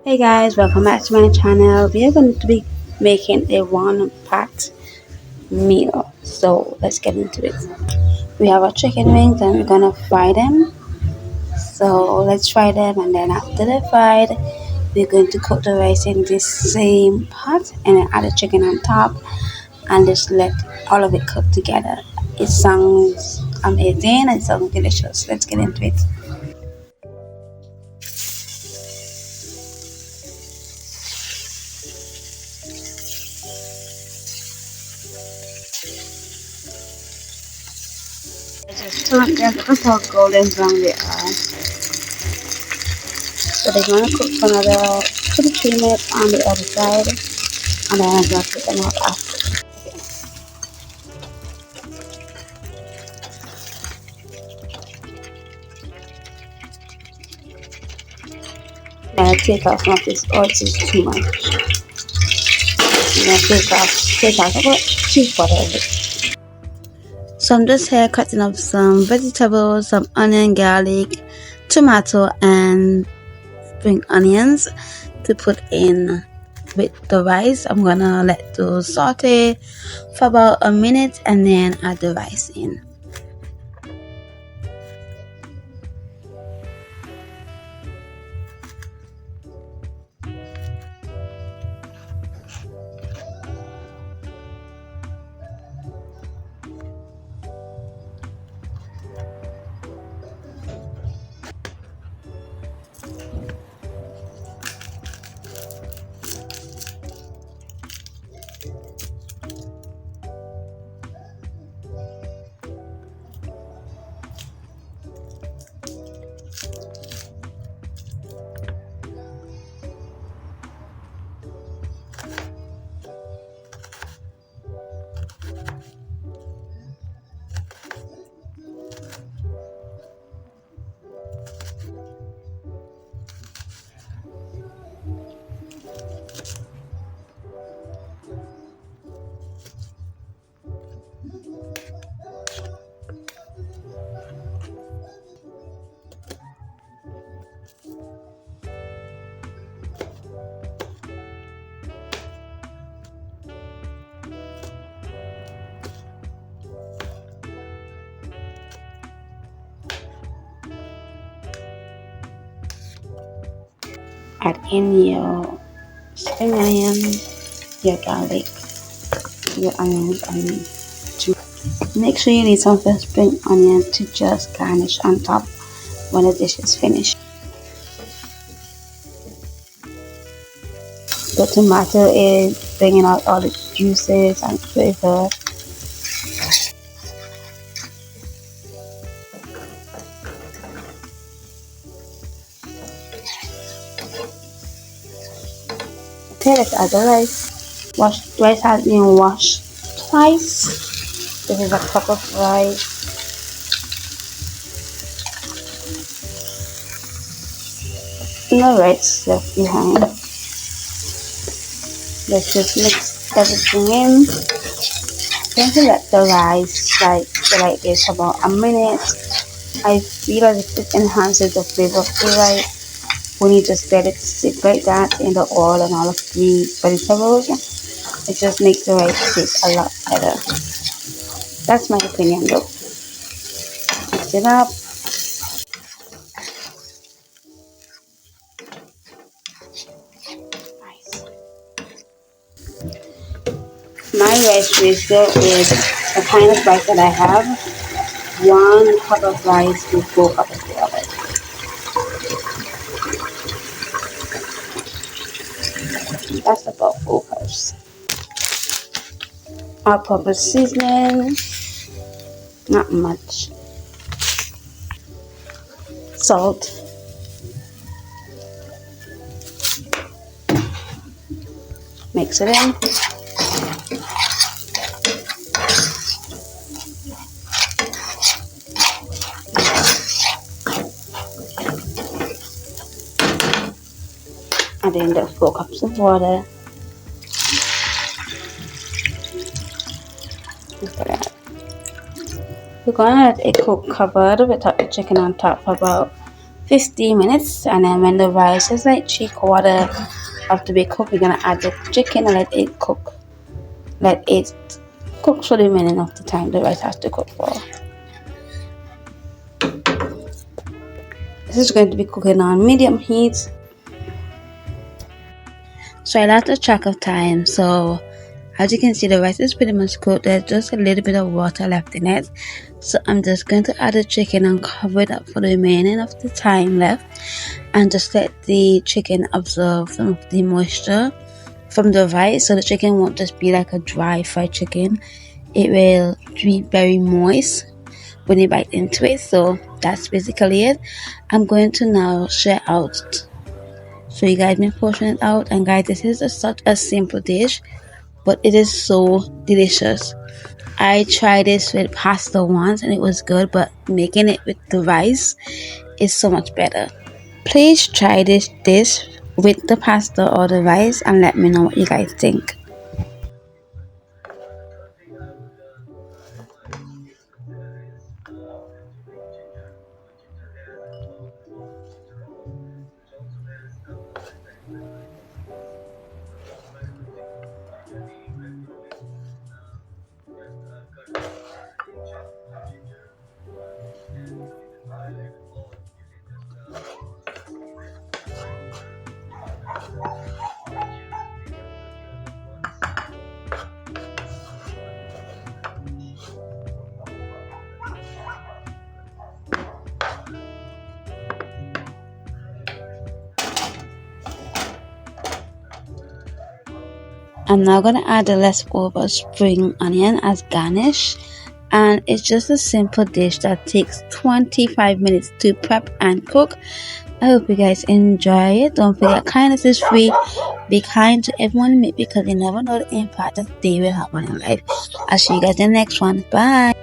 Hey guys, welcome back to my channel. We are going to be making a one pot meal. So let's get into it. We have our chicken wings and we're gonna fry them. So let's fry them, and then after they're fried, we're going to cook the rice in this same pot and then add the chicken on top and just let all of it cook together. It sounds amazing and it sounds delicious. Let's get into it. Just turn them until golden brown they are. So they're gonna cook for another 2 to 3 minutes on the other side, and then I'm gonna take them out after. I'm gonna take off some of this oil, this is too much. I'm gonna take out about 3/4 of it. So I'm just here cutting up some vegetables, some onion, garlic, tomato, and spring onions to put in with the rice. I'm gonna let those saute for about a minute and then add the rice in. Add in your spring onion, your garlic, your onions, and make sure you leave some of the spring onion to just garnish on top when the dish is finished. The tomato is bringing out all the juices and flavor. Okay, let's add the rice. Rice has been washed twice. This is a cup of rice. No rice left behind. Let's just mix everything in. Going to let the rice stay like this about a minute. I feel as if it enhances the flavor of the rice when you just let it sit like that in the oil and all of the vegetables. It just makes the rice taste a lot better. That's my opinion though. Mix it up. My rice ratio is the kind of rice that I have. 1 cup of rice to 4 cups of water. That's about 4 cups. All-purpose seasoning, not much. Salt. Mix it in. And then the 4 cups of water. Look at that. We're gonna let it cook covered without the chicken on top for about 15 minutes, and then when the rice is like 3/4 of to be cooked, we're gonna add the chicken and let it cook. Let it cook for the remaining of the time the rice has to cook for. This is going to be cooking on medium heat. So I lost the track of time. So as you can see, the rice is pretty much cooked. There's just a little bit of water left in it. So I'm just going to add the chicken and cover it up for the remaining of the time left, and just let the chicken absorb some of the moisture from the rice, so the chicken won't just be like a dry fried chicken. It will be very moist when you bite into it. So that's basically it. I'm going to now share out so you guys may portion it out. And guys, this is such a simple dish, but it is so delicious. I tried this with pasta once and it was good, but making it with the rice is so much better. Please try this dish with the pasta or the rice and let me know what you guys think. I'm now going to add the leftover spring onion as garnish, and it's just a simple dish that takes 25 minutes to prep and cook. I hope you guys enjoy it. Don't forget, kindness is free. Be kind to everyone you meet, because you never know the impact that they will have on your life. I'll see you guys in the next one. Bye.